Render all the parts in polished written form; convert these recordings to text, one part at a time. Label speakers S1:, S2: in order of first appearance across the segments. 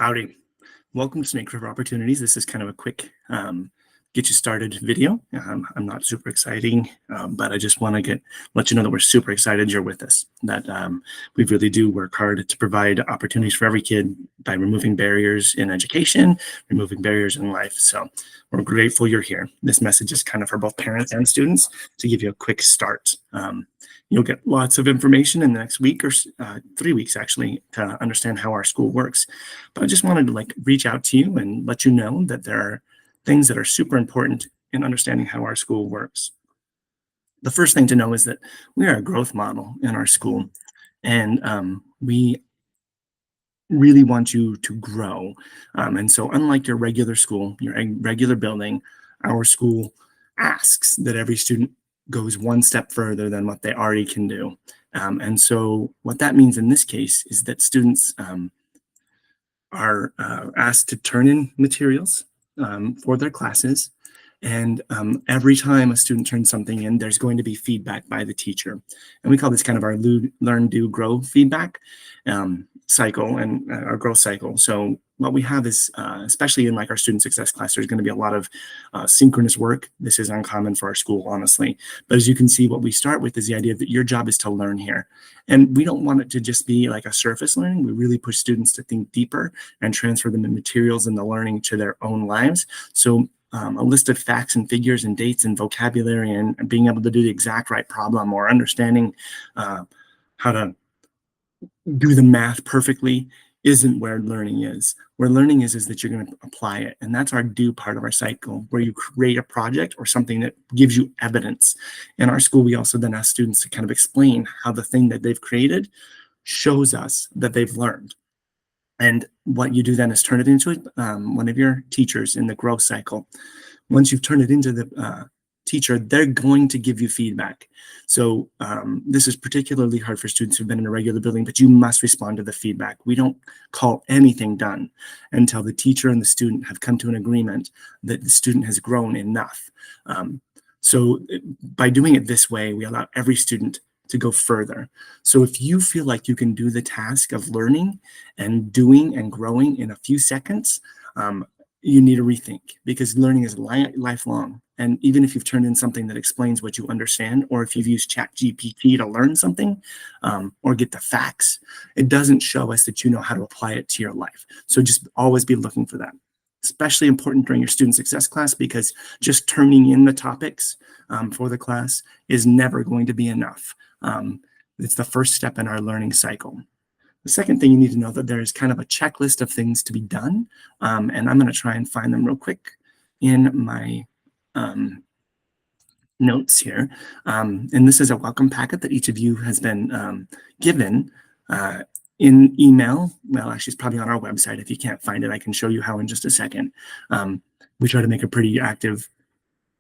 S1: Howdy. Welcome to Snake River Opportunities. This is kind of a quick get you started video. I'm not super exciting, but I just want to let you know that we're super excited you're with us, that we really do work hard to provide opportunities for every kid by removing barriers in education, removing barriers in life. So we're grateful you're here. This message is kind of for both parents and students to give you a quick start. You'll get lots of information in the next week or 3 weeks actually to understand how our school works. But I just wanted to reach out to you and let you know that there are things that are super important in understanding how our school works. The first thing to know is that we are a growth model in our school, and we really want you to grow. And so unlike your regular school, your regular building, our school asks that every student goes one step further than what they already can do. And so what that means in this case is that students are asked to turn in materials for their classes. And every time a student turns something in, there's going to be feedback by the teacher. And we call this kind of our learn, do, grow feedback cycle and our growth cycle. So what we have is, especially in our student success class, there's going to be a lot of synchronous work. This is uncommon for our school, honestly. But as you can see, what we start with is the idea that your job is to learn here. And we don't want it to just be like a surface learning. We really push students to think deeper and transfer the materials and the learning to their own lives. So a list of facts and figures and dates and vocabulary and being able to do the exact right problem or understanding how to do the math perfectly isn't where learning is. Where learning is that you're going to apply it. And that's our do part of our cycle, where you create a project or something that gives you evidence. In our school, we also then ask students to kind of explain how the thing that they've created shows us that they've learned. And what you do then is turn it into one of your teachers in the growth cycle. Once you've turned it into the teacher, they're going to give you feedback. So this is particularly hard for students who've been in a regular building, but you must respond to the feedback. We don't call anything done until the teacher and the student have come to an agreement that the student has grown enough. So by doing it this way, we allow every student to go further. So if you feel like you can do the task of learning and doing and growing in a few seconds, you need to rethink, because learning is lifelong. And even if you've turned in something that explains what you understand, or if you've used ChatGPT to learn something or get the facts, it doesn't show us that you know how to apply it to your life. So just always be looking for that. Especially important during your student success class, because just turning in the topics for the class is never going to be enough. It's the first step in our learning cycle. The second thing you need to know that there's kind of a checklist of things to be done. And I'm going to try and find them real quick in my notes here. And this is a welcome packet that each of you has been given in email. Well, actually, it's probably on our website. If you can't find it, I can show you how in just a second. We try to make a pretty active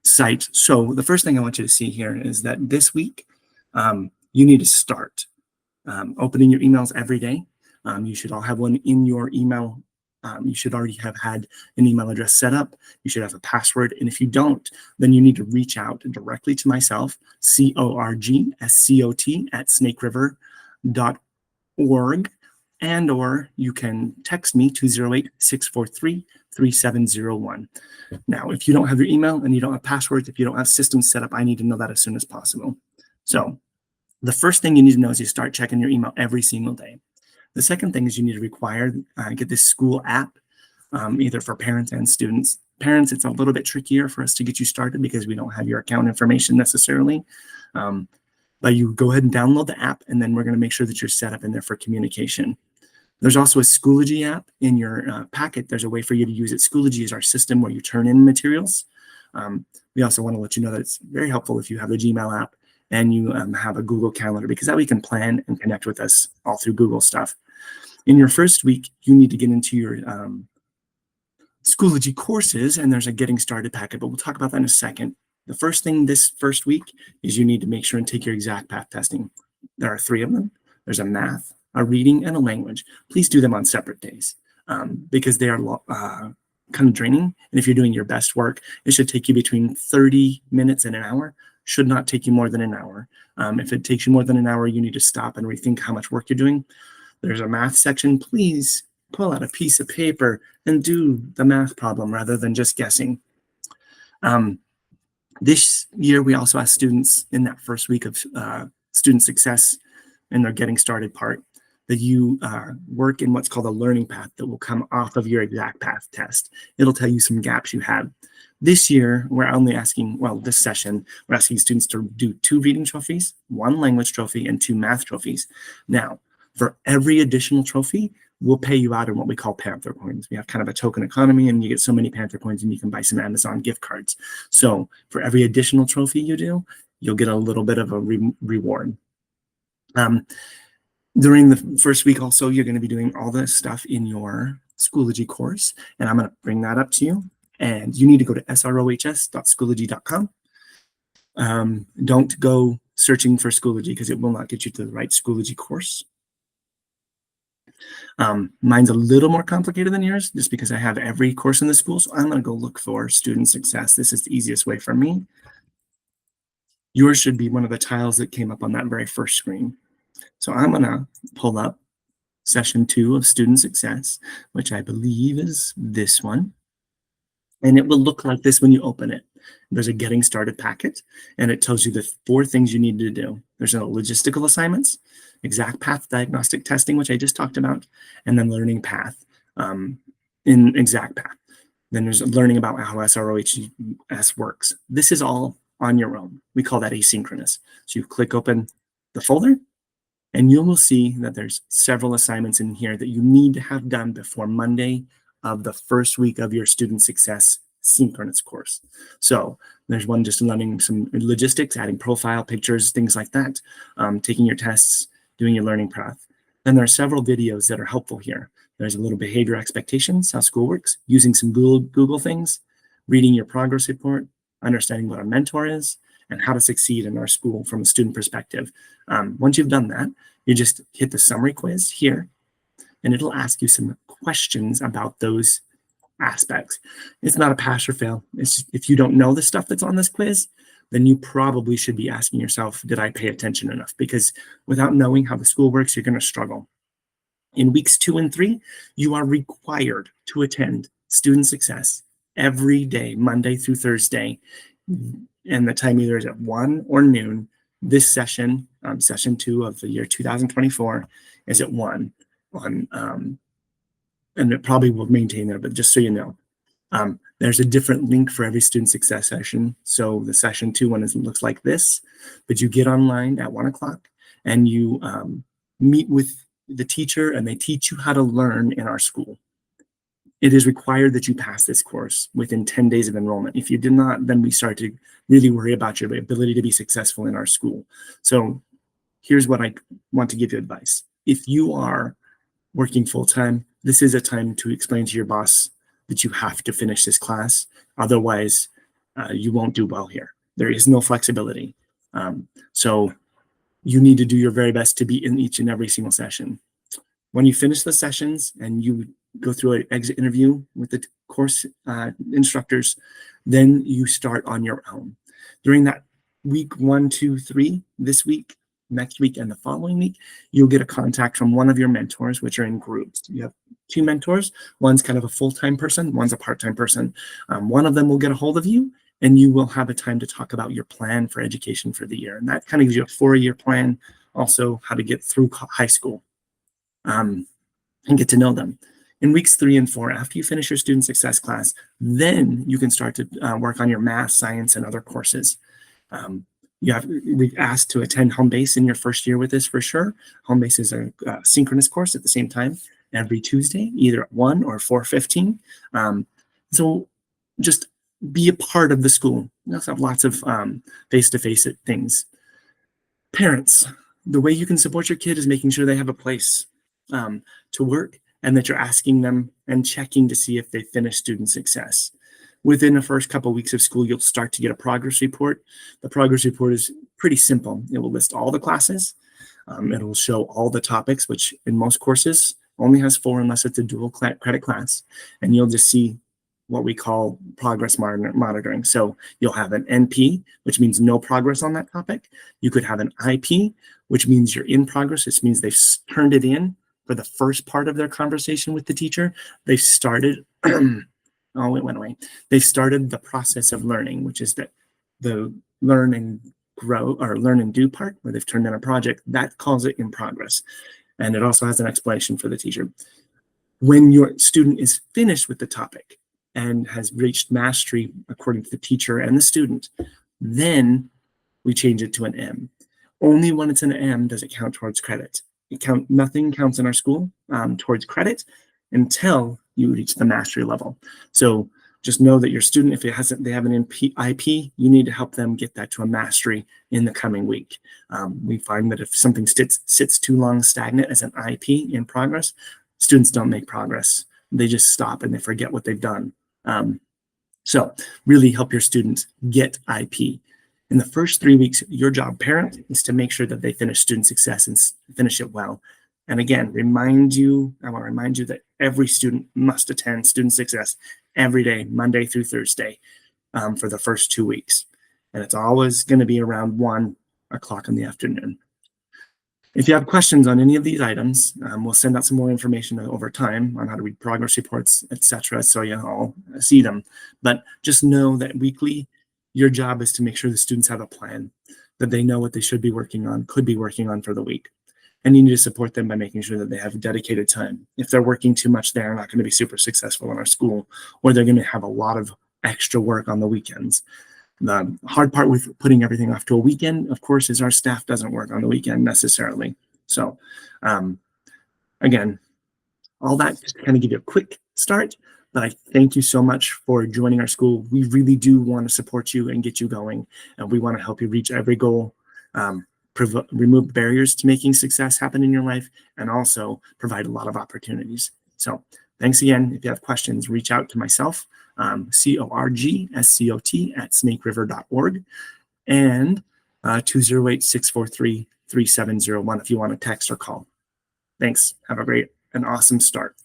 S1: site. So the first thing I want you to see here is that this week, you need to start opening your emails every day. You should all have one in your email. You should already have had an email address set up. You should have a password. And if you don't, then you need to reach out directly to myself, corgscot@snakeriver.org, and or you can text me 208-643-3701. Now, if you don't have your email and you don't have passwords, if you don't have systems set up, I need to know that as soon as possible. So the first thing you need to know is you start checking your email every single day. The second thing is you need to get this school app, either for parents and students. Parents, it's a little bit trickier for us to get you started because we don't have your account information necessarily. But you go ahead and download the app, and then we're going to make sure that you're set up in there for communication. There's also a Schoology app in your packet. There's a way for you to use it. Schoology is our system where you turn in materials. We also want to let you know that it's very helpful if you have the Gmail app and you have a Google Calendar, because that way you can plan and connect with us all through Google stuff. In your first week, you need to get into your Schoology courses, and there's a getting started packet, but we'll talk about that in a second. The first thing this first week is you need to make sure and take your exact path testing. There are 3 of them. There's a math, a reading, and a language. Please do them on separate days because they are kind of draining. And if you're doing your best work, it should take you between 30 minutes and an hour. Should not take you more than an hour. If it takes you more than an hour, you need to stop and rethink how much work you're doing. There's a math section. Please pull out a piece of paper and do the math problem rather than just guessing. This year, we also asked students in that first week of student success in their getting started part that you work in what's called a learning path that will come off of your exact path test. It'll tell you some gaps you have. This year, we're only asking, well, this session, we're asking students to do 2 reading trophies, 1 language trophy, and 2 math trophies. Now, for every additional trophy, we'll pay you out in what we call Panther coins. We have kind of a token economy, and you get so many Panther coins and you can buy some Amazon gift cards. So for every additional trophy you do, you'll get a little bit of a reward. During the first week also, you're going to be doing all this stuff in your Schoology course, and I'm going to bring that up to you. And you need to go to srohs.schoology.com. Don't go searching for Schoology because it will not get you to the right Schoology course. Mine's a little more complicated than yours just because I have every course in the school. So I'm going to go look for student success. This is the easiest way for me. Yours should be one of the tiles that came up on that very first screen. So I'm going to pull up session 2 of student success, which I believe is this one. And it will look like this when you open it. There's a getting started packet, and it tells you the 4 things you need to do. There's a logistical assignments, exact path diagnostic testing, which I just talked about, and then learning path in exact path. Then there's learning about how SROHS works. This is all on your own. We call that asynchronous. So you click open the folder, and you will see that there's several assignments in here that you need to have done before Monday of the first week of your student success synchronous course. So there's one just learning some logistics, adding profile pictures, things like that, taking your tests, doing your learning path. Then there are several videos that are helpful here. There's a little behavior expectations, how school works, using some Google things, reading your progress report, understanding what a mentor is, and how to succeed in our school from a student perspective. Once you've done that, you just hit the summary quiz here, and it'll ask you some questions about those aspects. It's not a pass or fail. It's just, if you don't know the stuff that's on this quiz, then you probably should be asking yourself, did I pay attention enough? Because without knowing how the school works, you're going to struggle. In weeks 2 and 3, you are required to attend student success every day, Monday through Thursday. And the time either is at 1 or noon. This session, session 2 of the year 2024, is at 1 on, and it probably will maintain there, but just so you know, there's a different link for every student success session. So the session 2 one looks like this, but you get online at 1 o'clock and you meet with the teacher and they teach you how to learn in our school. It is required that you pass this course within 10 days of enrollment. If you did not, then we start to really worry about your ability to be successful in our school. So here's what I want to give you advice. If you are working full-time, this is a time to explain to your boss that you have to finish this class. Otherwise, you won't do well here. There is no flexibility. So you need to do your very best to be in each and every single session. When you finish the sessions and you go through an exit interview with the course instructors, then you start on your own. During that week 1, 2, 3, this week, next week, and the following week, you'll get a contact from one of your mentors, which are in groups. You have 2 mentors. One's kind of a full-time person, one's a part-time person. One of them will get a hold of you, and you will have a time to talk about your plan for education for the year. And that kind of gives you a 4-year plan, also how to get through high school and get to know them. In weeks 3 and 4, after you finish your student success class, then you can start to work on your math, science, and other courses. We've asked to attend home base in your first year with this for sure. Home base is a synchronous course at the same time every Tuesday, either at 1 or 4:15. So just be a part of the school. We also have lots of face-to-face things. Parents, the way you can support your kid is making sure they have a place to work and that you're asking them and checking to see if they finish student success. Within the first couple of weeks of school, you'll start to get a progress report. The progress report is pretty simple. It will list all the classes. It will show all the topics, which in most courses only has 4 unless it's a dual credit class. And you'll just see what we call progress monitoring. So you'll have an NP, which means no progress on that topic. You could have an IP, which means you're in progress. This means they've turned it in, for the first part of their conversation with the teacher, they started, oh, it went away. They started the process of learning, which is the learn and grow or learn and do part where they've turned in a project, that calls it in progress. And it also has an explanation for the teacher. When your student is finished with the topic and has reached mastery according to the teacher and the student, then we change it to an M. Only when it's an M does it count towards credit. Nothing counts in our school towards credit until you reach the mastery level. So just know that your student, if they have an IP, you need to help them get that to a mastery in the coming week. We find that if something sits too long stagnant as an IP in progress, students don't make progress. They just stop and they forget what they've done. So really help your students get IP. In the first 3 weeks, your job, parent, is to make sure that they finish student success and finish it well. And again, I want to remind you that every student must attend student success every day, Monday through Thursday, for the first 2 weeks. And it's always going to be around 1 o'clock in the afternoon. If you have questions on any of these items, we'll send out some more information over time on how to read progress reports, etc., so you all see them. But just know that weekly, your job is to make sure the students have a plan, that they know what they should be working on, could be working on for the week. And you need to support them by making sure that they have dedicated time. If they're working too much, they're not going to be super successful in our school, or they're going to have a lot of extra work on the weekends. The hard part with putting everything off to a weekend, of course, is our staff doesn't work on the weekend necessarily. So again, all that just to kind of give you a quick start. But I thank you so much for joining our school. We really do want to support you and get you going. And we want to help you reach every goal, remove barriers to making success happen in your life, and also provide a lot of opportunities. So thanks again. If you have questions, reach out to myself, CORGSCOT@snakeriver.org, and 208-643-3701 if you want to text or call. Thanks. Have a great and awesome start.